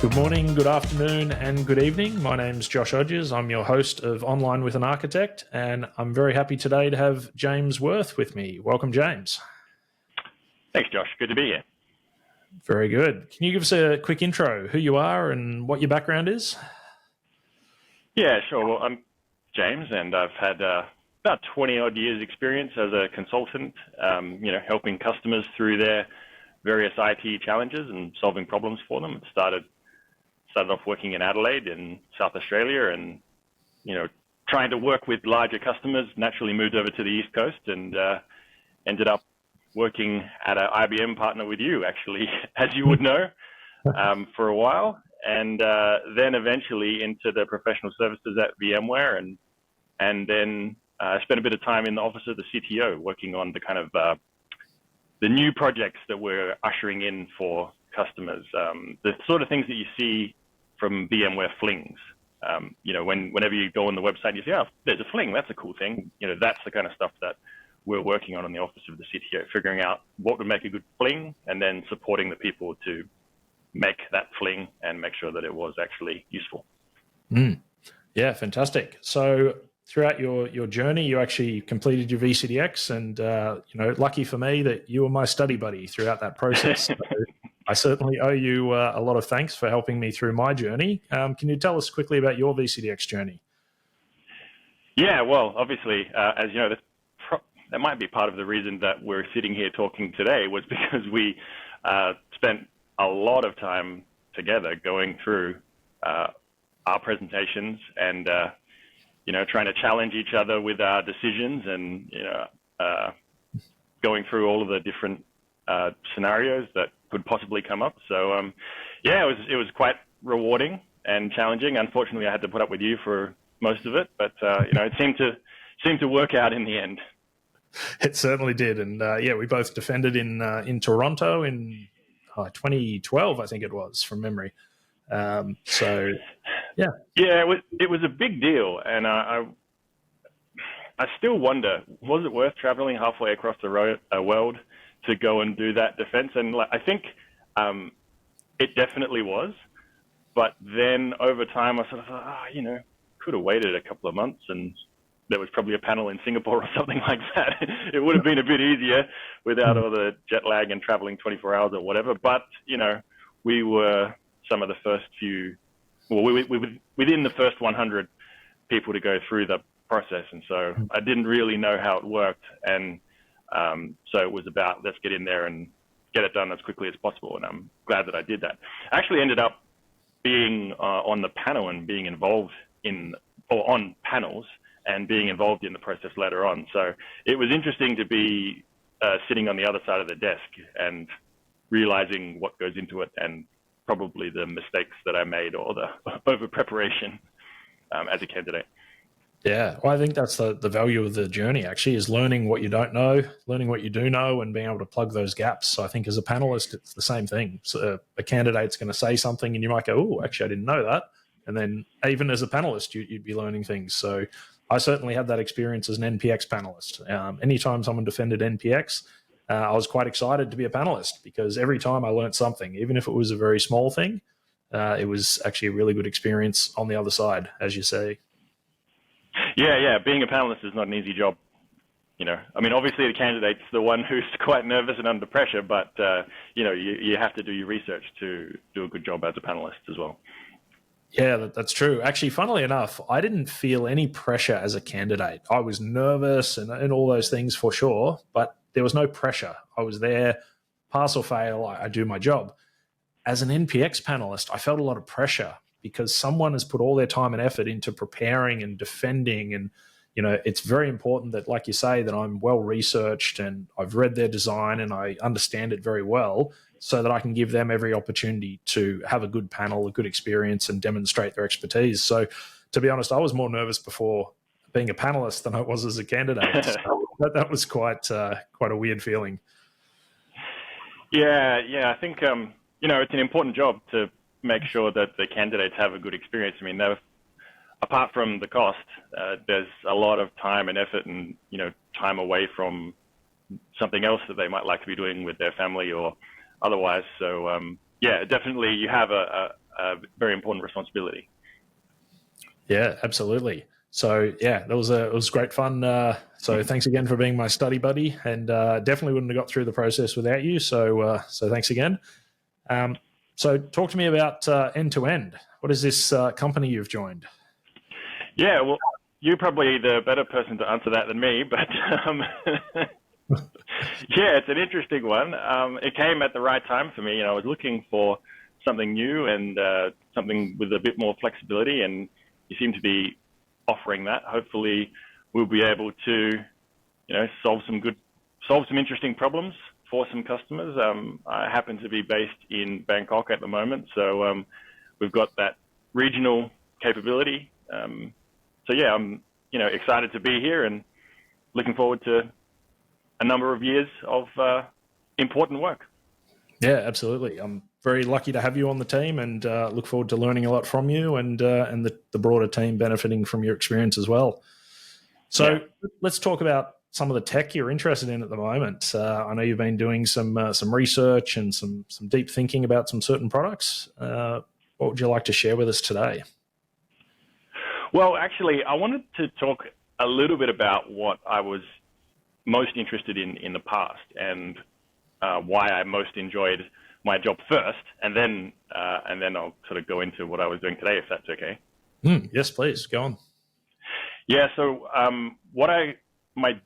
Good morning, good afternoon, and good evening. My name's Josh Odgers. I'm your host of Online with an Architect, and I'm very happy today to have James Wirth with me. Welcome, James. Thanks, Josh. Good to be here. Very good. Can you give us a quick intro, who you are and what your background is? Yeah, sure. Well, I'm James, and I've had about 20-odd years experience as a consultant, helping customers through their various IT challenges and solving problems for them. Started off working in Adelaide in South Australia and, trying to work with larger customers, naturally moved over to the East Coast and ended up working at an IBM partner with you, actually, as you would know, for a while. And then eventually into the professional services at VMware and then spent a bit of time in the office of the CTO working on the kind of the new projects that we're ushering in for customers. The sort of things that you see from VMware flings. Whenever you go on the website, you say, oh, there's a fling, that's a cool thing. That's the kind of stuff that we're working on the office of the CTO, figuring out what would make a good fling and then supporting the people to make that fling and make sure that it was actually useful. Yeah, fantastic. So throughout your journey, you actually completed your VCDX and, lucky for me that you were my study buddy throughout that process. So I certainly owe you a lot of thanks for helping me through my journey. Can you tell us quickly about your VCDX journey? Yeah, well, obviously, as you know, that might be part of the reason that we're sitting here talking today was because we spent a lot of time together going through our presentations and, trying to challenge each other with our decisions and, going through all of the different scenarios that could possibly come up. So, it was quite rewarding and challenging. Unfortunately, I had to put up with you for most of it, but, it seemed to work out in the end. It certainly did. And we both defended in Toronto in 2012, I think it was, from memory. Yeah, it was a big deal, and I still wonder, was it worth traveling halfway across the world to go and do that defense? And I think it definitely was, but then over time I sort of thought, could have waited a couple of months and there was probably a panel in Singapore or something like that. It would have been a bit easier without all the jet lag and traveling 24 hours or whatever. But, we were some of the first few, we within the first 100 people to go through the process. And so I didn't really know how it worked. And so it was about, let's get in there and get it done as quickly as possible. And I'm glad that I did that. I actually ended up being on the panel and being involved on panels and being involved in the process later on. So it was interesting to be sitting on the other side of the desk and realizing what goes into it and probably the mistakes that I made or the over preparation as a candidate. Yeah, well, I think that's the value of the journey, actually, is learning what you don't know, learning what you do know, and being able to plug those gaps. So I think as a panelist, it's the same thing. So a candidate's going to say something and you might go, oh, actually, I didn't know that. And then even as a panelist, you'd be learning things. So I certainly had that experience as an NPX panelist. Anytime someone defended NPX, I was quite excited to be a panelist because every time I learned something, even if it was a very small thing, it was actually a really good experience on the other side, as you say. Yeah. Being a panelist is not an easy job. Obviously the candidate's the one who's quite nervous and under pressure, but, you have to do your research to do a good job as a panelist as well. Yeah, that's true. Actually, funnily enough, I didn't feel any pressure as a candidate. I was nervous and all those things for sure, but there was no pressure. I was there, pass or fail, I do my job. As an NPX panelist, I felt a lot of pressure because someone has put all their time and effort into preparing and defending. And, it's very important that, like you say, that I'm well researched and I've read their design and I understand it very well so that I can give them every opportunity to have a good panel, a good experience and demonstrate their expertise. So to be honest, I was more nervous before being a panelist than I was as a candidate. So that was quite a weird feeling. Yeah. I think, it's an important job to make sure that the candidates have a good experience. Apart from the cost, there's a lot of time and effort and, time away from something else that they might like to be doing with their family or otherwise. So, definitely you have a a very important responsibility. Yeah, absolutely. So yeah, it was great fun. So thanks again for being my study buddy, and definitely wouldn't have got through the process without you. So thanks again. So talk to me about end to end. What is this company you've joined? Yeah, well, you're probably the better person to answer that than me, but yeah, it's an interesting one. It came at the right time for me. I was looking for something new and something with a bit more flexibility, and you seem to be offering that. Hopefully, we'll be able to, solve some interesting problems for some customers. I happen to be based in Bangkok at the moment, so we've got that regional capability. So yeah, I'm excited to be here and looking forward to a number of years of important work. Yeah, absolutely. I'm very lucky to have you on the team, and look forward to learning a lot from you, and the broader team benefiting from your experience as well. So let's talk about some of the tech you're interested in at the moment. I know you've been doing some research and some deep thinking about some certain products. What would you like to share with us today? Well, actually, I wanted to talk a little bit about what I was most interested in the past, and why I most enjoyed my job first, and then I'll sort of go into what I was doing today, if that's okay. Yes, please, go on. Yeah, so my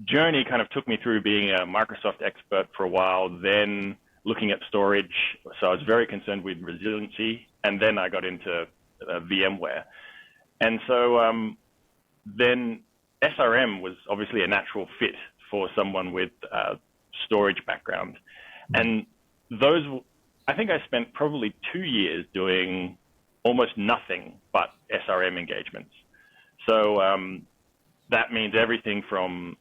journey kind of took me through being a Microsoft expert for a while, then looking at storage. So I was very concerned with resiliency, and then I got into VMware. And so then SRM was obviously a natural fit for someone with a storage background. And I think I spent probably 2 years doing almost nothing but SRM engagements. So that means everything from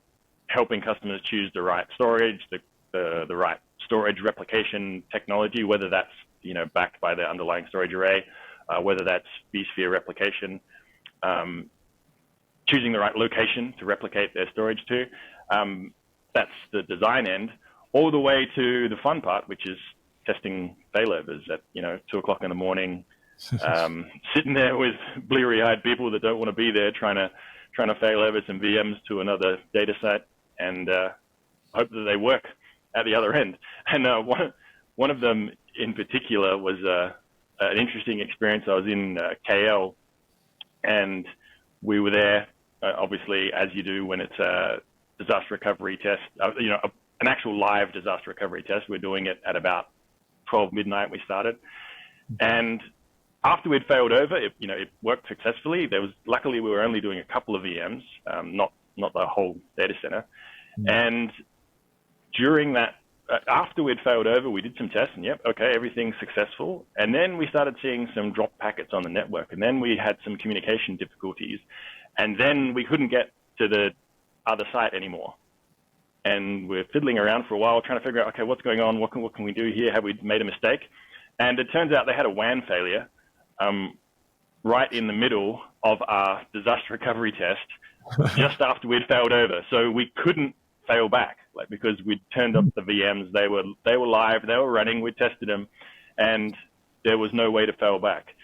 helping customers choose the right storage, the right storage replication technology, whether that's backed by the underlying storage array, whether that's vSphere replication, choosing the right location to replicate their storage to. That's the design end, all the way to the fun part, which is testing failovers at 2 o'clock in the morning, sitting there with bleary-eyed people that don't want to be there, trying to fail over some VMs to another data set, and hope that they work at the other end. And one of them in particular was an interesting experience. I was in KL, and we were there, obviously, as you do when it's a disaster recovery test, an actual live disaster recovery test. We're doing it at about 12 midnight. We started, and after we'd failed over, it worked successfully. Luckily we were only doing a couple of VMs, not the whole data center. And during that, after we'd failed over, we did some tests, and everything's successful. And then we started seeing some drop packets on the network, and then we had some communication difficulties, and then we couldn't get to the other site anymore. And we're fiddling around for a while, trying to figure out, okay, what's going on? What can we do here? Have we made a mistake? And it turns out they had a WAN failure right in the middle of our disaster recovery test, just after we'd failed over. So we couldn't fail back, because we'd turned up the VMs. They were live, they were running, we tested them, and there was no way to fail back.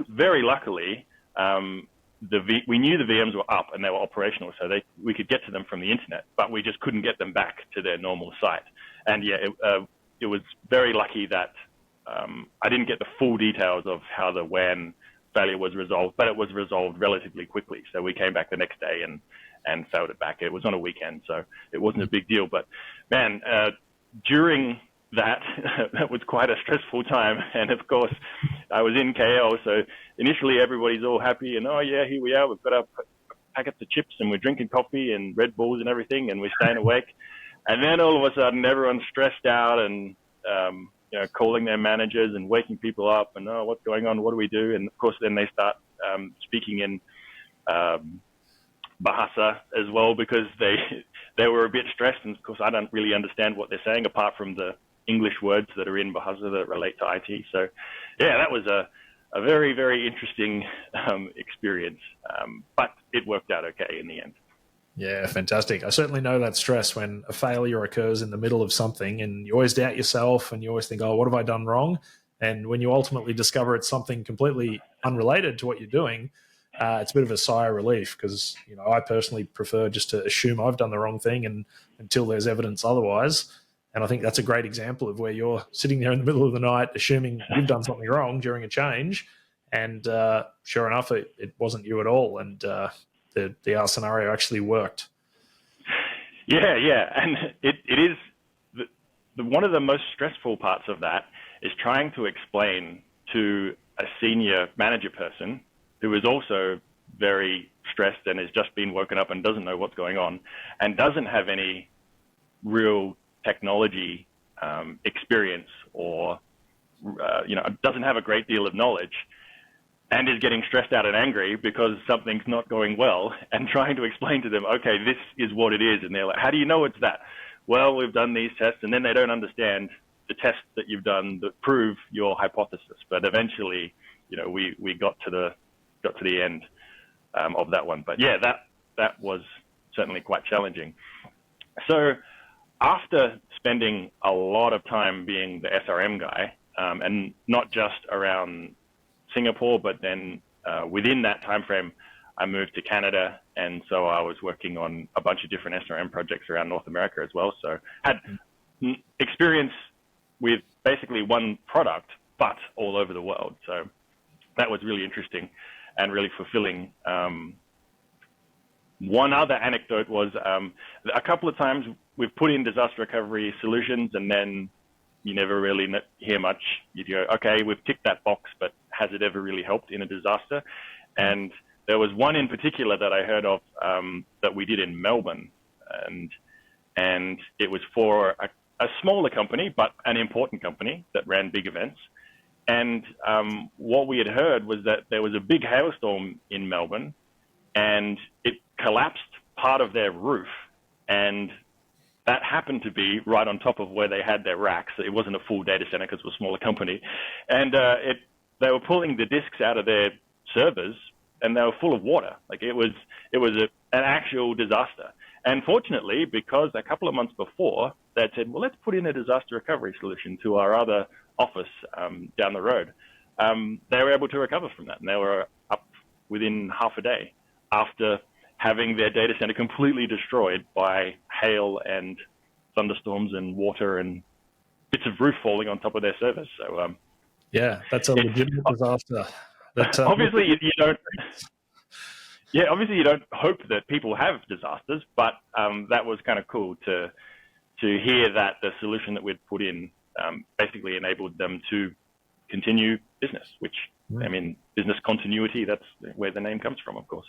Very luckily, we knew the VMs were up and they were operational, so we could get to them from the internet, but we just couldn't get them back to their normal site. And it was very lucky that I didn't get the full details of how the WAN failure was resolved, but it was resolved relatively quickly. So we came back the next day and failed it back. It was on a weekend, so it wasn't a big deal. But man, during that was quite a stressful time. And of course, I was in KL, so initially everybody's all happy and, oh yeah, here we are, we've got our packets of chips and we're drinking coffee and Red Bulls and everything, and we're staying awake. And then all of a sudden everyone's stressed out and calling their managers and waking people up and, oh, what's going on, what do we do? And of course then they start speaking in Bahasa as well, because they were a bit stressed, and of course I don't really understand what they're saying apart from the English words that are in Bahasa that relate to IT. So yeah, that was a very, very interesting experience, but it worked out okay in the end. Yeah, fantastic. I certainly know that stress when a failure occurs in the middle of something and you always doubt yourself and you always think, oh, what have I done wrong? And when you ultimately discover it's something completely unrelated to what you're doing, it's a bit of a sigh of relief, because I personally prefer just to assume I've done the wrong thing and until there's evidence otherwise. And I think that's a great example of where you're sitting there in the middle of the night assuming you've done something wrong during a change, and sure enough, it wasn't you at all, and the R scenario actually worked. Yeah, and it is one of the most stressful parts of that is trying to explain to a senior manager person who is also very stressed and has just been woken up and doesn't know what's going on and doesn't have any real technology experience, or doesn't have a great deal of knowledge, and is getting stressed out and angry because something's not going well, and trying to explain to them, okay, this is what it is. And they're like, how do you know it's that? Well, we've done these tests, and then they don't understand the tests that you've done that prove your hypothesis. But eventually, we got to the end of that one. But yeah, that was certainly quite challenging. So after spending a lot of time being the SRM guy, and not just around Singapore, but then within that time frame, I moved to Canada, and so I was working on a bunch of different SRM projects around North America as well. So had experience with basically one product, but all over the world. So that was really interesting and really fulfilling. One other anecdote was a couple of times we've put in disaster recovery solutions, and then you never really hear much. You go, okay, we've ticked that box, but has it ever really helped in a disaster? And there was one in particular that I heard of that we did in Melbourne, and it was for a smaller company, but an important company that ran big events. And what we had heard was that there was a big hailstorm in Melbourne, and it collapsed part of their roof, and that happened to be right on top of where they had their racks. It wasn't a full data center because it was a smaller company. And they were pulling the disks out of their servers, and they were full of water. Like it was an actual disaster. And fortunately, because a couple of months before, they said, well, let's put in a disaster recovery solution to our other office down the road. They were able to recover from that, and they were up within half a day after having their data center completely destroyed by hail and thunderstorms and water and bits of roof falling on top of their servers. So yeah, that's a legitimate disaster. Obviously, you don't. Yeah, obviously you don't hope that people have disasters, but that was kind of cool to hear that the solution that we'd put in basically enabled them to continue business, which, I mean, business continuity, that's where the name comes from, of course.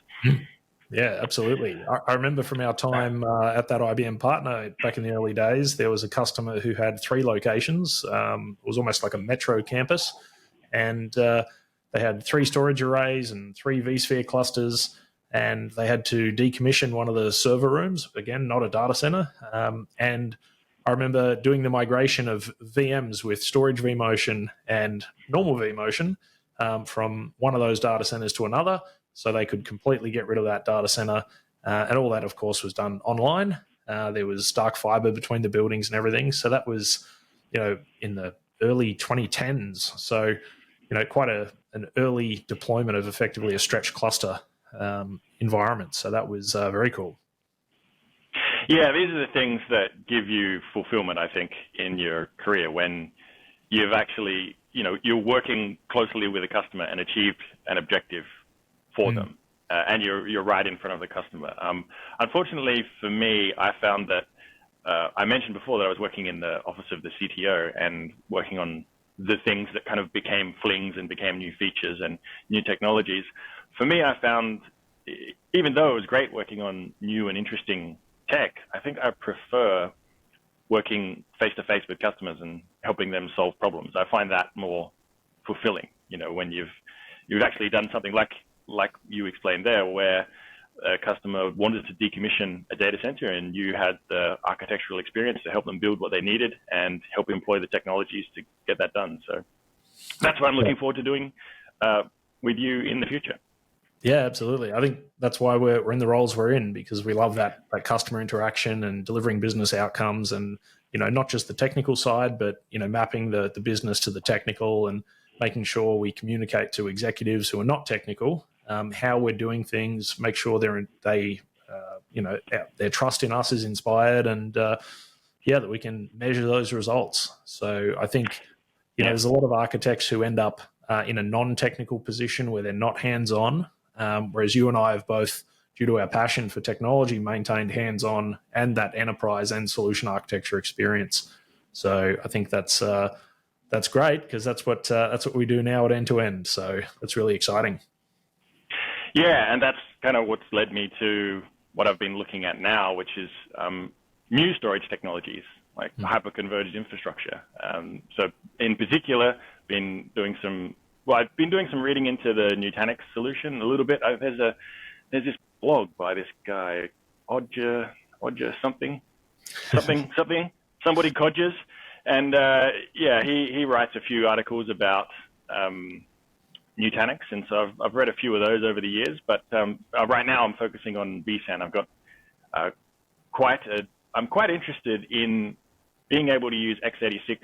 Yeah, absolutely. I remember from our time at that IBM partner back in the early days, there was a customer who had 3 locations. It was almost like a metro campus, and they had 3 storage arrays and 3 vSphere clusters, and they had to decommission one of the server rooms, again, not a data center. And I remember doing the migration of VMs with storage vMotion and normal vMotion from one of those data centers to another, so they could completely get rid of that data center. And all that, of course, was done online. There was dark fiber between the buildings and everything. So that was, in the early 2010s. So, quite an early deployment of effectively a stretched cluster environment. So that was very cool. Yeah, these are the things that give you fulfillment, I think, in your career, when you've actually, you're working closely with a customer and achieved an objective for them, and you're right in front of the customer. Unfortunately for me, I found that I mentioned before that I was working in the office of the CTO and working on the things that kind of became flings and became new features and new technologies. For me, I found, even though it was great working on new and interesting tech, I think I prefer working face-to-face with customers and helping them solve problems. I find that more fulfilling, when you've actually done something like you explained there, where a customer wanted to decommission a data center and you had the architectural experience to help them build what they needed and help employ the technologies to get that done. So that's what I'm looking forward to doing with you in the future. Yeah, absolutely. I think that's why we're in the roles we're in, because we love that customer interaction and delivering business outcomes and not just the technical side, but mapping the business to the technical and making sure we communicate to executives who are not technical how we're doing things, make sure their trust in us is inspired, and that we can measure those results. So I think there's a lot of architects who end up in a non-technical position where they're not hands-on, whereas you and I have both, due to our passion for technology, maintained hands-on and that enterprise and solution architecture experience. So I think that's great, because that's what we do now at End to End. So that's really exciting. Yeah, and that's kind of what's led me to what I've been looking at now, which is new storage technologies like hyperconverged infrastructure. So in particular, I've been doing some reading into the Nutanix solution a little bit. There's this blog by this guy, Odger somebody Codgers, and he writes a few articles about Nutanix, and so I've read a few of those over the years. But right now I'm focusing on vSAN. I've got I'm quite interested in being able to use x86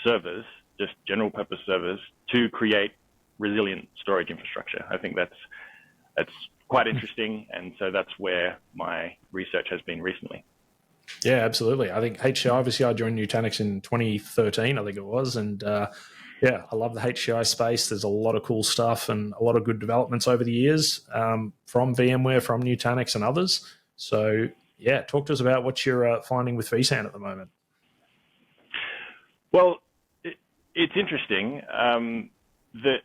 servers, just general purpose servers, to create resilient storage infrastructure. I think that's quite interesting, and so that's where my research has been recently. Yeah, absolutely. I think obviously I joined Nutanix in 2013, I think it was, and I love the HCI space. There's a lot of cool stuff and a lot of good developments over the years from VMware, from Nutanix and others. So talk to us about what you're finding with vSAN at the moment. Well, it's interesting that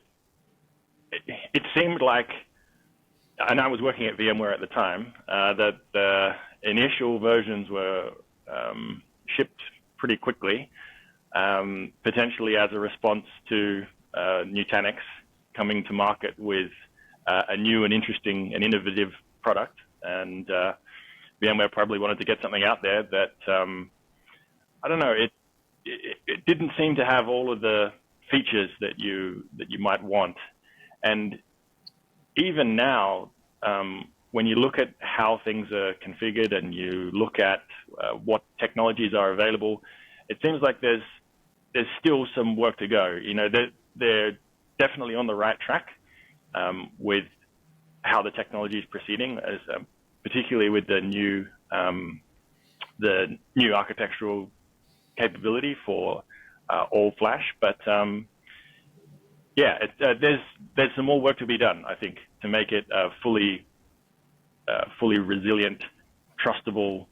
it seemed like, and I was working at VMware at the time, that the initial versions were shipped pretty quickly, potentially as a response to Nutanix coming to market with a new and interesting and innovative product. And VMware probably wanted to get something out there that, I don't know, it didn't seem to have all of the features that you might want. And even now, when you look at how things are configured and you look at what technologies are available, it seems like there's still some work to go. They're definitely on the right track with how the technology is proceeding, as particularly with the new architectural capability for all flash. But there's some more work to be done, I think, to make it a fully resilient, trustable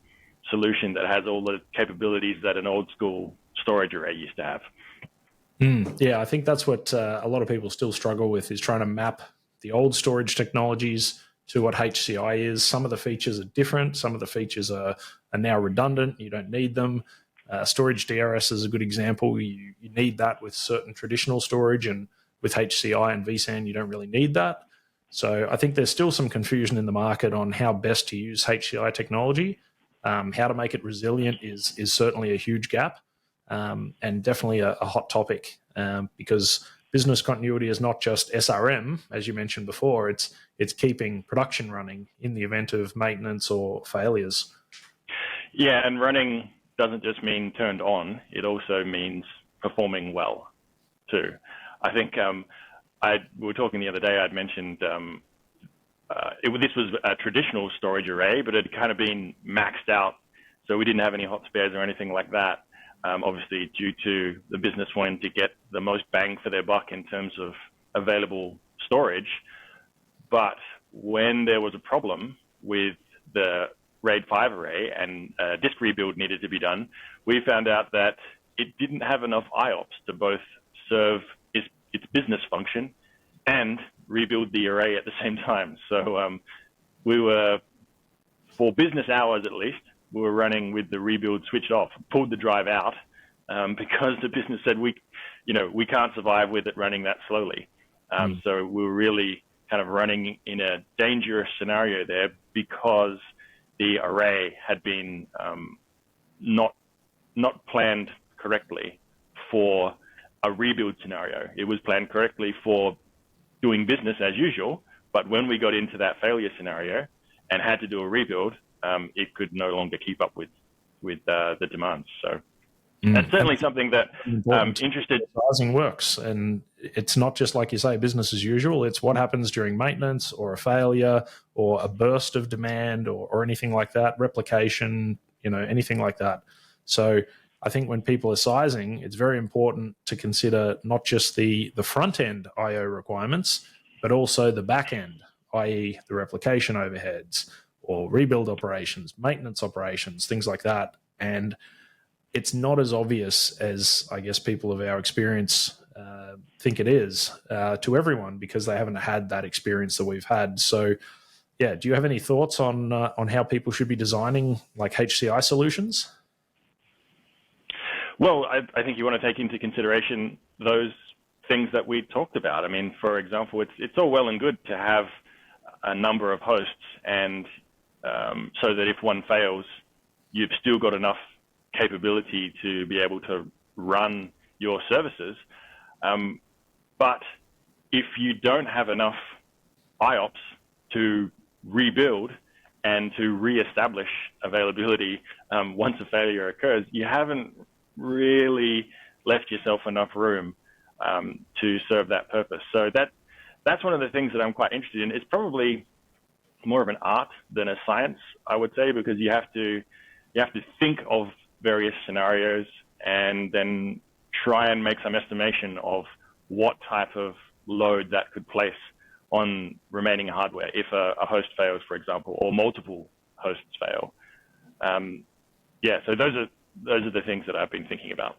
solution that has all the capabilities that an old school storage array used to have. I think that's what a lot of people still struggle with, is trying to map the old storage technologies to what HCI is. Some of the features are different. Some of the features are now redundant. You don't need them. Storage DRS is a good example. You need that with certain traditional storage, and with HCI and vSAN, you don't really need that. So I think there's still some confusion in the market on how best to use HCI technology. How to make it resilient is certainly a huge gap, and definitely a hot topic, because business continuity is not just SRM, as you mentioned before. It's keeping production running in the event of maintenance or failures. Yeah, and running doesn't just mean turned on. It also means performing well, too. I think we were talking the other day, I'd mentioned this was a traditional storage array, but it had kind of been maxed out, so we didn't have any hot spares or anything like that, obviously due to the business wanting to get the most bang for their buck in terms of available storage. But when there was a problem with the RAID 5 array and a disk rebuild needed to be done, we found out that it didn't have enough IOPS to both serve its business function and rebuild the array at the same time. So we were, for business hours at least, we were running with the rebuild switched off, pulled the drive out, because the business said we can't survive with it running that slowly. So we were really kind of running in a dangerous scenario there, because the array had been not planned correctly for a rebuild scenario. It was planned correctly for doing business as usual, but when we got into that failure scenario and had to do a rebuild, it could no longer keep up with the demands. So That's certainly something that I'm interested. Sizing works, and it's not just like you say, business as usual. It's what happens during maintenance or a failure or a burst of demand or anything like that, replication, anything like that. So I think when people are sizing, it's very important to consider not just the front end IO requirements, but also the back end, i.e. the replication overheads or rebuild operations, maintenance operations, things like that. And it's not as obvious as I guess people of our experience think it is to everyone, because they haven't had that experience that we've had. So, yeah, do you have any thoughts on how people should be designing like HCI solutions? Well, I think you want to take into consideration those things that we talked about. I mean, for example, it's all well and good to have a number of hosts, and so that if one fails, you've still got enough capability to be able to run your services. But if you don't have enough IOPS to rebuild and to reestablish availability once a failure occurs, you haven't really left yourself enough room to serve that purpose. So that's one of the things that I'm quite interested in. It's probably more of an art than a science, I would say, because you have to think of various scenarios and then try and make some estimation of what type of load that could place on remaining hardware if a host fails, for example, or multiple hosts fail. So those are the things that I've been thinking about.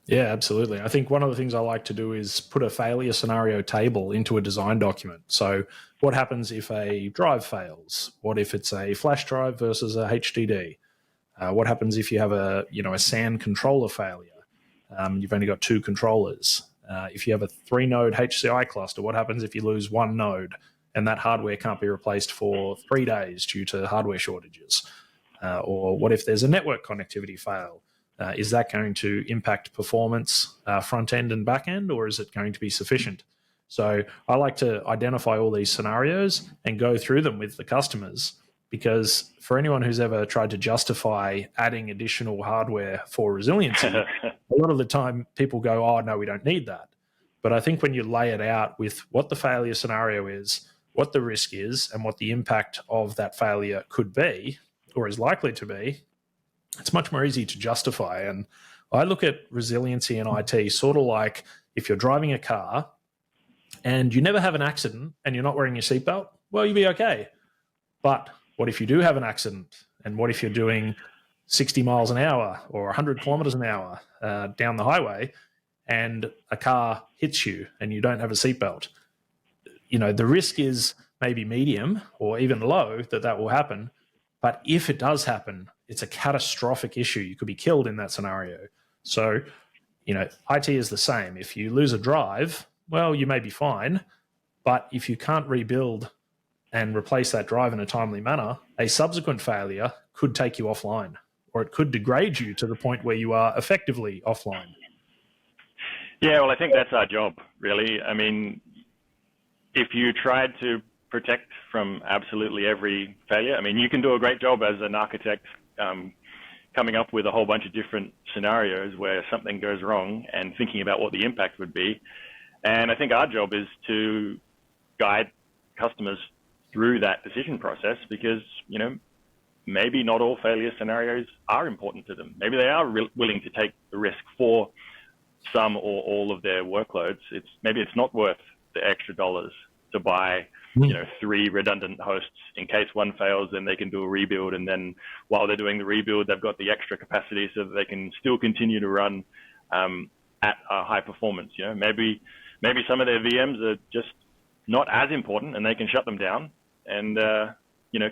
Yeah, absolutely. I think one of the things I like to do is put a failure scenario table into a design document. So what happens if a drive fails? What if it's a flash drive versus a HDD? What happens if you have a SAN controller failure? You've only got two controllers. If you have a 3-node HCI cluster, what happens if you lose one node and that hardware can't be replaced for 3 days due to hardware shortages? Or what if there's a network connectivity fail? Is that going to impact performance front end and back end, or is it going to be sufficient? So I like to identify all these scenarios and go through them with the customers, because for anyone who's ever tried to justify adding additional hardware for resiliency, a lot of the time people go, oh, no, we don't need that. But I think when you lay it out with what the failure scenario is, what the risk is, and what the impact of that failure could be or is likely to be, it's much more easy to justify. And I look at resiliency in IT sort of like if you're driving a car and you never have an accident and you're not wearing your seatbelt, well, you'll be okay. But what if you do have an accident? And what if you're doing 60 miles an hour or 100 kilometers an hour down the highway and a car hits you and you don't have a seatbelt? The risk is maybe medium or even low that will happen. But if it does happen, it's a catastrophic issue. You could be killed in that scenario. So, IT is the same. If you lose a drive, well, you may be fine. But if you can't rebuild and replace that drive in a timely manner, a subsequent failure could take you offline, or it could degrade you to the point where you are effectively offline. Yeah, well, I think that's our job, really. I mean, if you tried to protect from absolutely every failure, I mean, you can do a great job as an architect coming up with a whole bunch of different scenarios where something goes wrong and thinking about what the impact would be. And I think our job is to guide customers through that decision process, because, maybe not all failure scenarios are important to them. Maybe they are willing to take the risk for some or all of their workloads. Maybe it's not worth the extra dollars to buy 3 redundant hosts in case one fails, then they can do a rebuild. And then while they're doing the rebuild, they've got the extra capacity so that they can still continue to run at a high performance. Maybe some of their VMs are just not as important and they can shut them down and,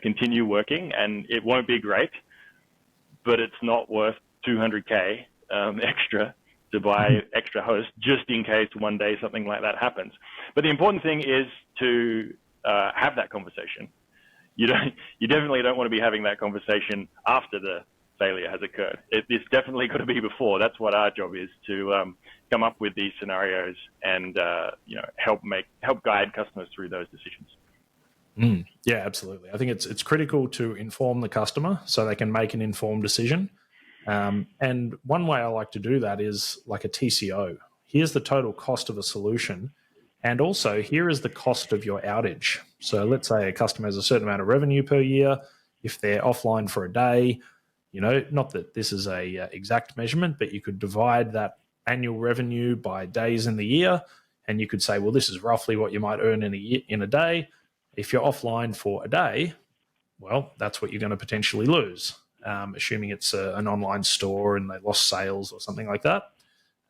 continue working, and it won't be great, but it's not worth $200K extra to buy extra hosts just in case one day something like that happens. But the important thing is to have that conversation. You definitely don't want to be having that conversation after the failure has occurred. It's definitely got to be before. That's what our job is, to come up with these scenarios and help guide customers through those decisions. Yeah, absolutely. I think it's critical to inform the customer so they can make an informed decision. And one way I like to do that is like a TCO. Here's the total cost of a solution. And also, here is the cost of your outage. So let's say a customer has a certain amount of revenue per year. If they're offline for a day, not that this is a exact measurement, but you could divide that annual revenue by days in the year, and you could say, well, this is roughly what you might earn in a day. If you're offline for a day, well, that's what you're going to potentially lose, assuming it's an online store and they lost sales or something like that.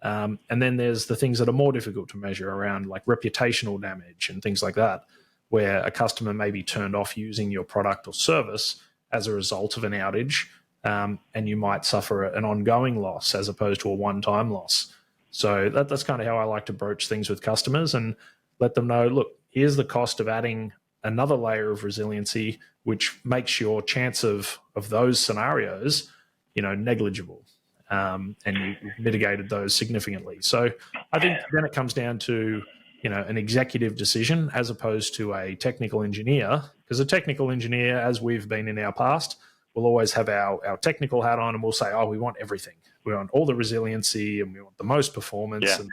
And then there's the things that are more difficult to measure around like reputational damage and things like that, where a customer may be turned off using your product or service as a result of an outage, and you might suffer an ongoing loss as opposed to a one-time loss. So that's kind of how I like to broach things with customers and let them know, look, here's the cost of adding another layer of resiliency, which makes your chance of those scenarios, negligible. And you mitigated those significantly. So I think then it comes down to, an executive decision as opposed to a technical engineer, because a technical engineer, as we've been in our past, will always have our technical hat on and we'll say, oh, we want everything. We want all the resiliency and we want the most performance. Yeah.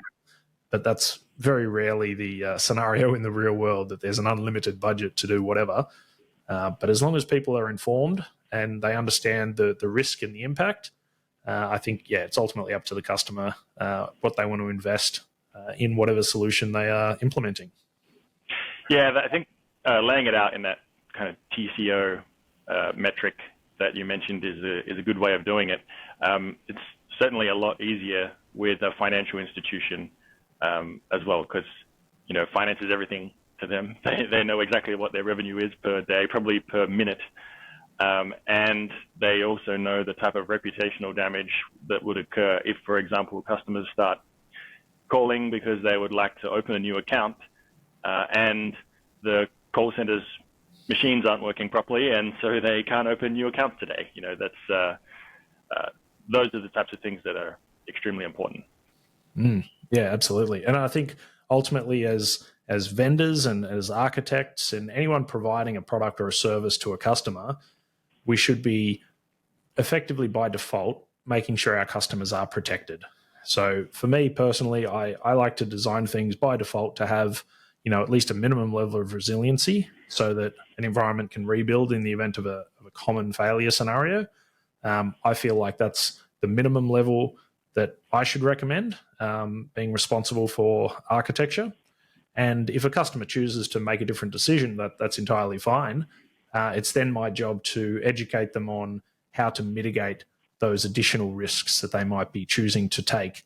But that's very rarely the scenario in the real world, that there's an unlimited budget to do whatever. But as long as people are informed and they understand the risk and the impact, I think, it's ultimately up to the customer what they want to invest in whatever solution they are implementing. Yeah, I think laying it out in that kind of TCO metric that you mentioned is a good way of doing it. It's certainly a lot easier with a financial institution as well, because finance is everything to them. They know exactly what their revenue is per day, probably per minute. And they also know the type of reputational damage that would occur if, for example, customers start calling because they would like to open a new account and the call center's machines aren't working properly, and so they can't open new accounts today. Those are the types of things that are extremely important. Yeah, absolutely. And I think ultimately as vendors and as architects and anyone providing a product or a service to a customer, we should be effectively by default making sure our customers are protected. So for me personally, I like to design things by default to have, at least a minimum level of resiliency so that an environment can rebuild in the event of a common failure scenario. I feel like that's the minimum level that I should recommend, being responsible for architecture. And if a customer chooses to make a different decision, that's entirely fine. It's then my job to educate them on how to mitigate those additional risks that they might be choosing to take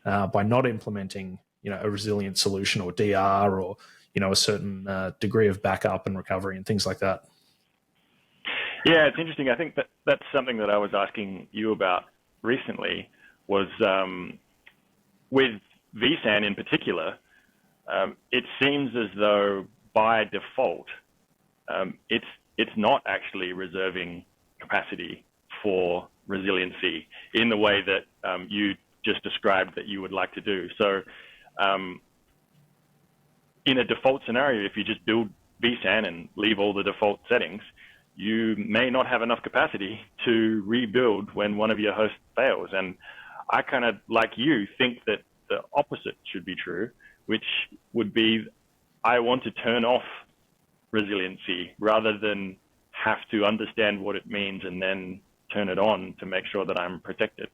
by not implementing, a resilient solution or DR or, a certain degree of backup and recovery and things like that. Yeah, it's interesting. I think that's something that I was asking you about recently was with vSAN in particular, it seems as though by default, it's not actually reserving capacity for resiliency in the way that you just described that you would like to do. So in a default scenario, if you just build vSAN and leave all the default settings, you may not have enough capacity to rebuild when one of your hosts fails. And I kind of, like you, think that the opposite should be true, which would be I want to turn off resiliency rather than have to understand what it means and then turn it on to make sure that I'm protected.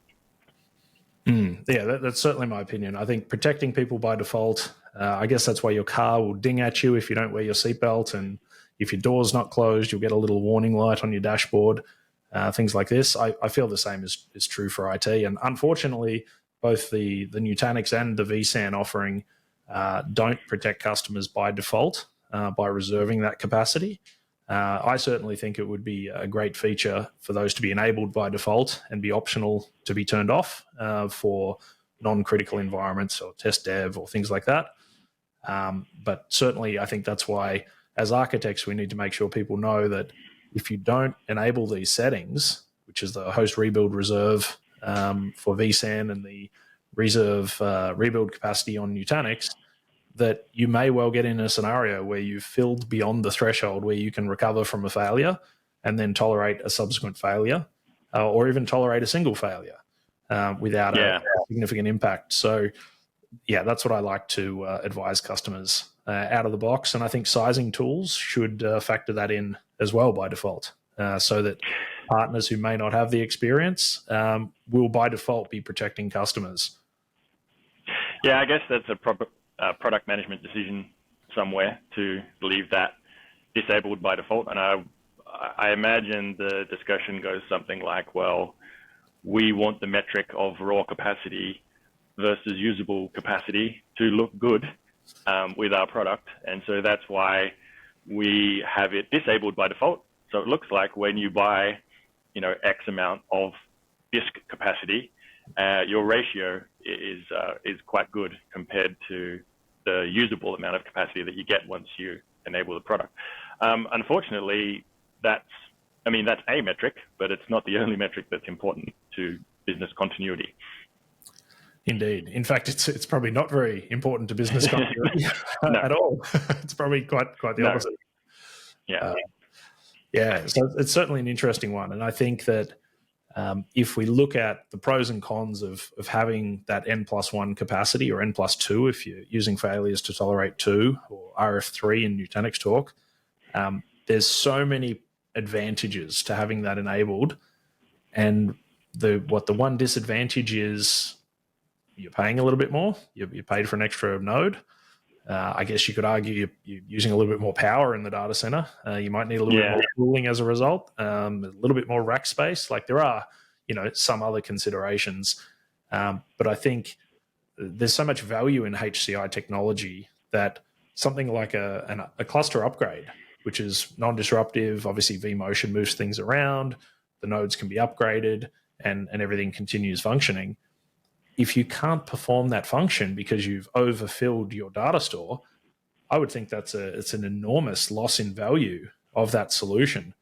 Yeah, that's certainly my opinion. I think protecting people by default, I guess that's why your car will ding at you if you don't wear your seatbelt, and if your door's not closed, you'll get a little warning light on your dashboard, things like this. I feel the same is true for IT. And unfortunately, both the Nutanix and the vSAN offering don't protect customers by default by reserving that capacity. I certainly think it would be a great feature for those to be enabled by default and be optional to be turned off for non-critical environments or test dev or things like that. But certainly I think that's why as architects we need to make sure people know that if you don't enable these settings, which is the host rebuild reserve for vSAN and the reserve rebuild capacity on Nutanix, that you may well get in a scenario where you've filled beyond the threshold where you can recover from a failure and then tolerate a subsequent failure. or even tolerate a single failure without a significant impact. So, yeah, that's what I like to advise customers out of the box. And I think sizing tools should factor that in as well by default, so that partners who may not have the experience will by default be protecting customers. Yeah, I guess that's a proper product management decision somewhere to leave that disabled by default. And I imagine the discussion goes something like, well, we want the metric of raw capacity versus usable capacity to look good with our product. And so that's why we have it disabled by default. So it looks like when you buy, X amount of disk capacity, your ratio is quite good compared to the usable amount of capacity that you get once you enable the product. Unfortunately, that's a metric, but it's not the only metric that's important to business continuity. Indeed. In fact, it's probably not very important to business continuity at all. It's probably quite the opposite. Yeah. So it's certainly an interesting one. And I think that if we look at the pros and cons of having that N+1 capacity, or N+2 if you're using failures to tolerate 2, or RF3 in Nutanix talk, there's so many advantages to having that enabled. And the one disadvantage is you're paying a little bit more. You paid for an extra node. I guess you could argue you're using a little bit more power in the data center. You might need a little bit more cooling as a result, a little bit more rack space. Like there are, some other considerations. But I think there's so much value in HCI technology that something like a cluster upgrade, which is non-disruptive, obviously vMotion moves things around, the nodes can be upgraded, and everything continues functioning. If you can't perform that function because you've overfilled your data store, I would think it's an enormous loss in value of that solution.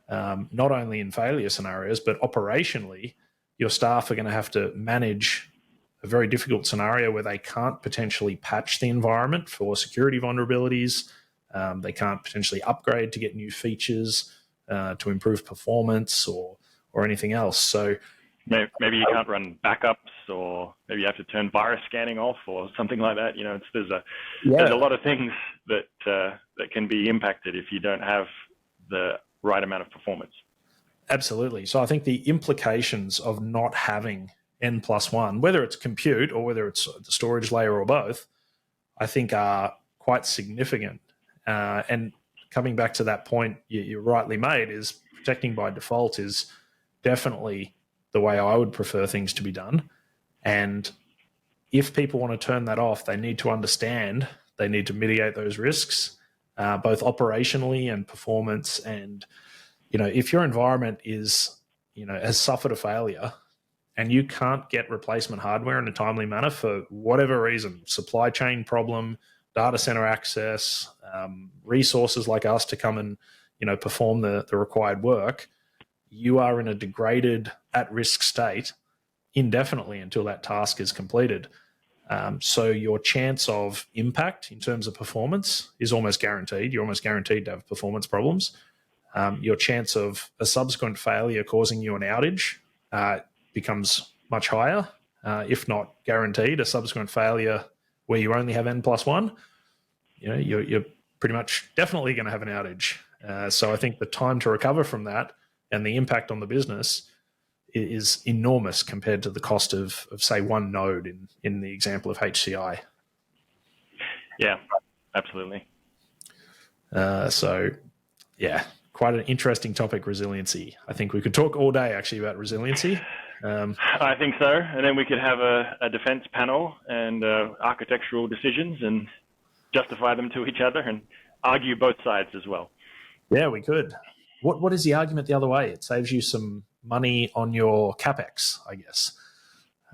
Not only in failure scenarios, but operationally, your staff are going to have to manage a very difficult scenario where they can't potentially patch the environment for security vulnerabilities. They can't potentially upgrade to get new features to improve performance or anything else. So maybe you can't run backups, or maybe you have to turn virus scanning off or something like that. There's a lot of things that can be impacted if you don't have the right amount of performance. Absolutely. So I think the implications of not having N+1, whether it's compute or whether it's the storage layer or both, I think are quite significant. And coming back to that point you rightly made, is protecting by default is definitely the way I would prefer things to be done. And if people want to turn that off, they need to understand, they need to mitigate those risks, both operationally and performance. And, if your environment has suffered a failure and you can't get replacement hardware in a timely manner for whatever reason, supply chain problem, data center access, resources like us to come and, perform the required work, you are in a degraded, at-risk state indefinitely until that task is completed. So your chance of impact in terms of performance is almost guaranteed. You're almost guaranteed to have performance problems. Your chance of a subsequent failure causing you an outage becomes much higher, if not guaranteed. A subsequent failure where you only have N+1, you're pretty much definitely going to have an outage. So I think the time to recover from that and the impact on the business is enormous compared to the cost of say, one node in the example of HCI. Yeah, absolutely. So, yeah, quite an interesting topic, resiliency. I think we could talk all day, actually, about resiliency. I think so. And then we could have a defense panel and architectural decisions and justify them to each other and argue both sides as well. Yeah, we could. What is the argument the other way? It saves you some money on your CapEx, I guess.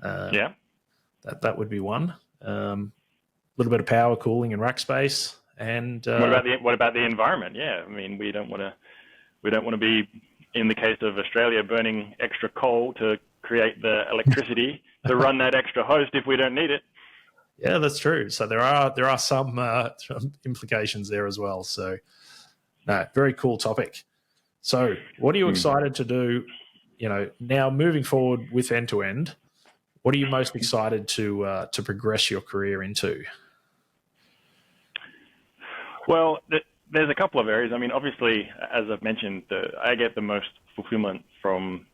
That would be one. A little bit of power, cooling, and rack space. And what about the environment? Yeah, we don't want to be, in the case of Australia, burning extra coal to create the electricity to run that extra host if we don't need it. Yeah, that's true. So there are some implications there as well. So, no, very cool topic. So what are you excited to do now moving forward with end to end, what are you most excited to progress your career into? Well, there's a couple of areas. I mean, obviously, as I've mentioned, I get the most fulfillment from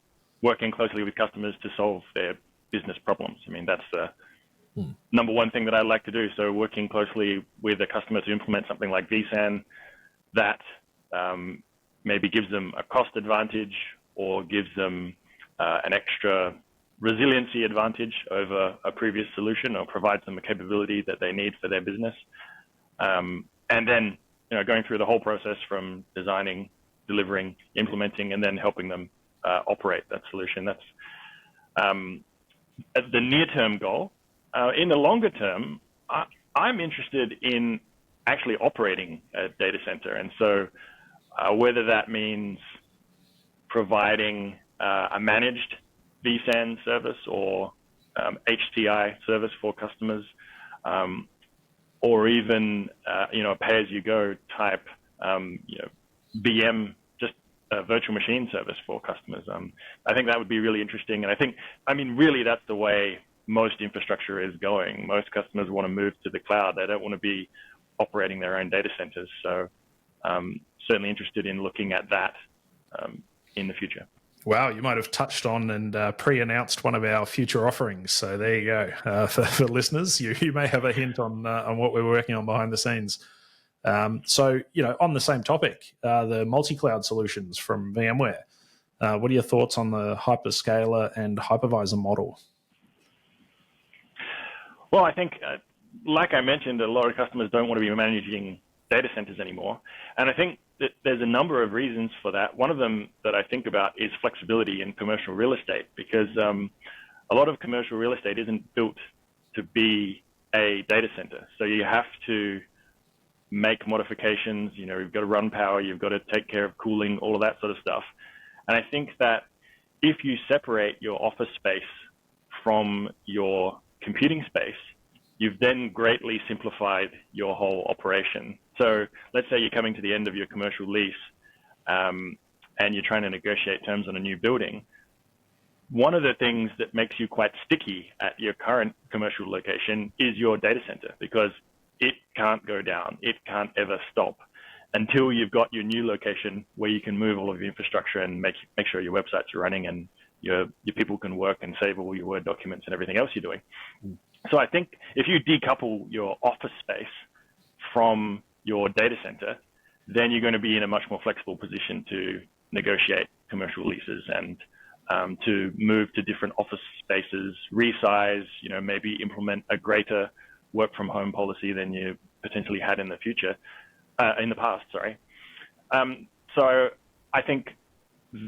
working closely with customers to solve their business problems. I mean, that's the number one thing that I like to do. So working closely with a customer to implement something like vSAN that maybe gives them a cost advantage or gives them an extra resiliency advantage over a previous solution, or provides them a capability that they need for their business. And then, going through the whole process from designing, delivering, implementing, and then helping them operate that solution. That's the near-term goal. In the longer term, I'm interested in actually operating a data center. And so whether that means providing a managed vSAN service or HCI service for customers, or even a pay-as-you-go type VM, just a virtual machine service for customers. I think that would be really interesting. And really that's the way most infrastructure is going. Most customers want to move to the cloud. They don't want to be operating their own data centers. So certainly interested in looking at that in the future. Wow, you might have touched on and pre-announced one of our future offerings. So there you go. For listeners, you may have a hint on what we're working on behind the scenes. So, on the same topic, the multi-cloud solutions from VMware. What are your thoughts on the hyperscaler and hypervisor model? Well, I think, like I mentioned, a lot of customers don't want to be managing data centers anymore. And I think that there's a number of reasons for that. One of them that I think about is flexibility in commercial real estate, because a lot of commercial real estate isn't built to be a data center. So you have to make modifications, you've got to run power, you've got to take care of cooling, all of that sort of stuff. And I think that if you separate your office space from your computing space, you've then greatly simplified your whole operation. So let's say you're coming to the end of your commercial lease and you're trying to negotiate terms on a new building. One of the things that makes you quite sticky at your current commercial location is your data center, because it can't go down. It can't ever stop until you've got your new location where you can move all of your infrastructure and make sure your websites are running and your people can work and save all your Word documents and everything else you're doing. So I think if you decouple your office space from your data center, then you're going to be in a much more flexible position to negotiate commercial leases and to move to different office spaces, resize, maybe implement a greater work from home policy than you potentially had in the past. So I think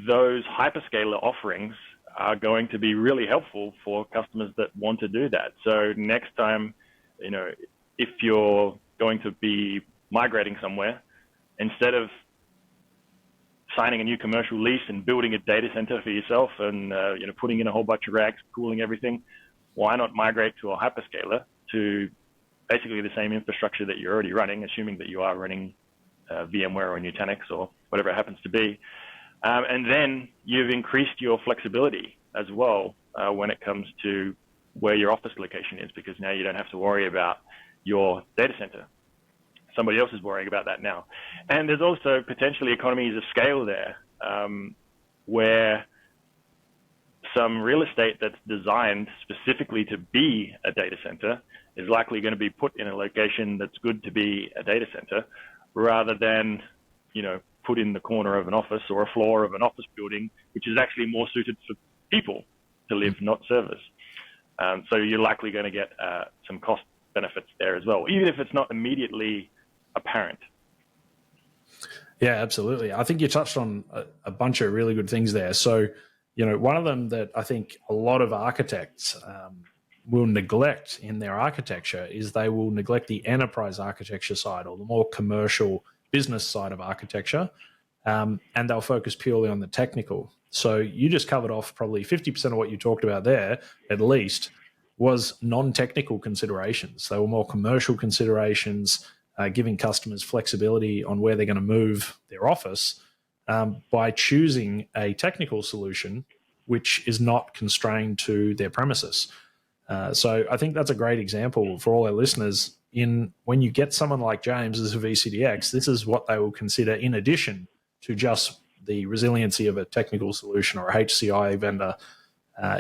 those hyperscaler offerings are going to be really helpful for customers that want to do that. So next time, if you're going to be migrating somewhere, instead of signing a new commercial lease and building a data center for yourself and putting in a whole bunch of racks, cooling everything, why not migrate to a hyperscaler to basically the same infrastructure that you're already running, assuming that you are running VMware or Nutanix or whatever it happens to be. And then you've increased your flexibility as well when it comes to where your office location is, because now you don't have to worry about your data center. Somebody else is worrying about that now. And there's also potentially economies of scale there, where some real estate that's designed specifically to be a data center is likely going to be put in a location that's good to be a data center, rather than, put in the corner of an office or a floor of an office building, which is actually more suited for people to live, not servers. So you're likely going to get some cost benefits there as well, even if it's not immediately apparent. Yeah, absolutely. I think you touched on a bunch of really good things there. So, one of them that I think a lot of architects will neglect in their architecture is they will neglect the enterprise architecture side, or the more commercial business side of architecture, and they'll focus purely on the technical. So you just covered off probably 50% of what you talked about there, at least, was non-technical considerations. They were more commercial considerations, giving customers flexibility on where they're going to move their office. By choosing a technical solution, which is not constrained to their premises. So I think that's a great example for all our listeners. When you get someone like James as a VCDX, this is what they will consider in addition to just the resiliency of a technical solution or a HCI vendor,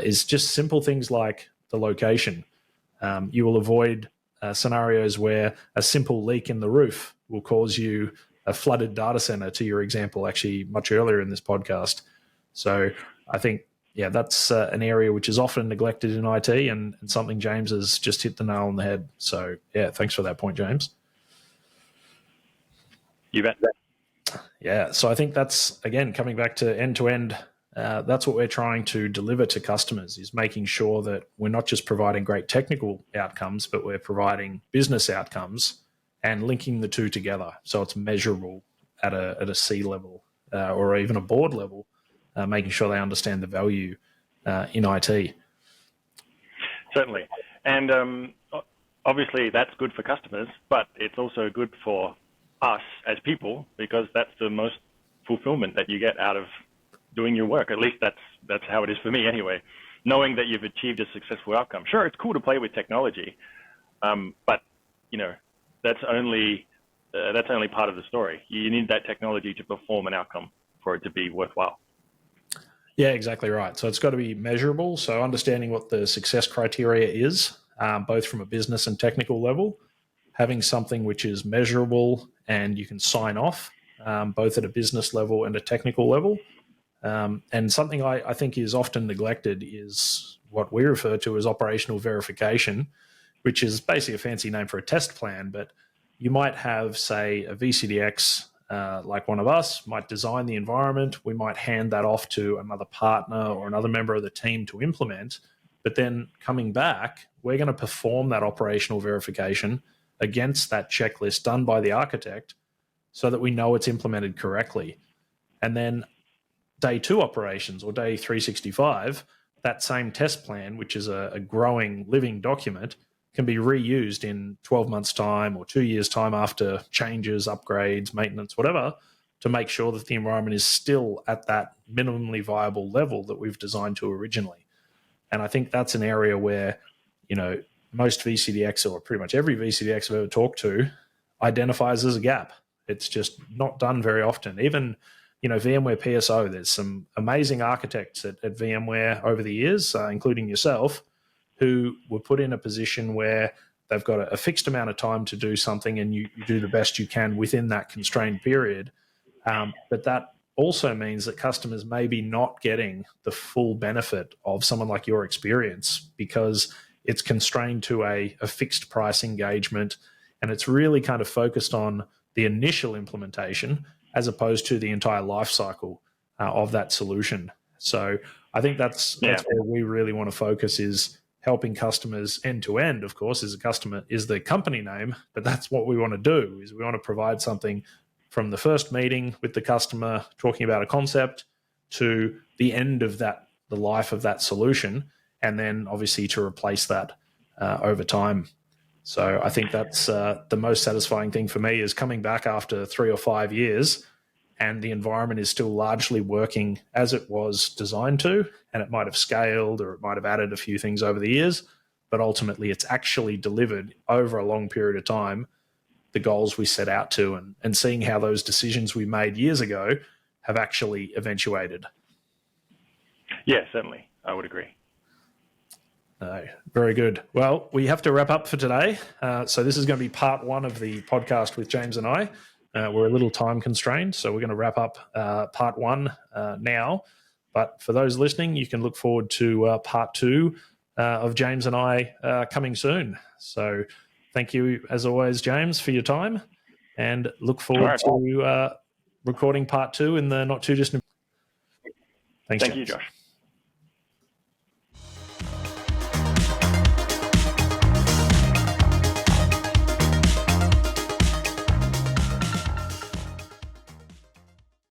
is just simple things like the location. You will avoid scenarios where a simple leak in the roof will cause you a flooded data center, to your example, actually much earlier in this podcast. So I think, yeah, that's an area which is often neglected in IT, and something James has just hit the nail on the head. So, yeah, thanks for that point, James. You bet. Yeah, so I think that's, again, coming back to end-to-end, that's what we're trying to deliver to customers, is making sure that we're not just providing great technical outcomes, but we're providing business outcomes and linking the two together so it's measurable at a C level or even a board level, making sure they understand the value in IT. Certainly. And obviously that's good for customers, but it's also good for us as people, because that's the most fulfillment that you get out of doing your work. At least that's how it is for me anyway, knowing that you've achieved a successful outcome. Sure, it's cool to play with technology, but that's only part of the story. You need that technology to perform an outcome for it to be worthwhile. Yeah, exactly right. So it's got to be measurable. So understanding what the success criteria is, both from a business and technical level, having something which is measurable and you can sign off, both at a business level and a technical level. And something I think is often neglected is what we refer to as operational verification, which is basically a fancy name for a test plan. But you might have, say, a VCDX, like one of us, might design the environment. We might hand that off to another partner or another member of the team to implement. But then coming back, we're going to perform that operational verification against that checklist done by the architect so that we know it's implemented correctly. And then day 2 operations or day 365, that same test plan, which is a growing living document, can be reused in 12 months' time or 2 years' time after changes, upgrades, maintenance, whatever, to make sure that the environment is still at that minimally viable level that we've designed to originally. And I think that's an area where, most VCDX, or pretty much every VCDX I've ever talked to, identifies as a gap. It's just not done very often. Even, VMware PSO, there's some amazing architects at VMware over the years, including yourself, who were put in a position where they've got a fixed amount of time to do something, and you do the best you can within that constrained period. But that also means that customers may be not getting the full benefit of someone like your experience, because it's constrained to a fixed price engagement, and it's really kind of focused on the initial implementation as opposed to the entire life cycle of that solution. So I think that's where we really want to focus, is helping customers end to end. Of course, as a customer is the company name, but that's what we want to do, is we want to provide something from the first meeting with the customer talking about a concept to the end of the life of that solution, and then obviously to replace that over time. So I think that's the most satisfying thing for me, is coming back after 3 or 5 years and the environment is still largely working as it was designed to, and it might have scaled or it might have added a few things over the years, but ultimately it's actually delivered over a long period of time the goals we set out to, and seeing how those decisions we made years ago have actually eventuated. Yeah, certainly. I would agree. Very good. Well, we have to wrap up for today. So this is going to be part 1 of the podcast with James and I. We're a little time constrained, so we're going to wrap up part 1 now. But for those listening, you can look forward to part 2 of James and I coming soon. So thank you, as always, James, for your time, and look forward to recording part 2 in the not too distant. Thank you, Josh.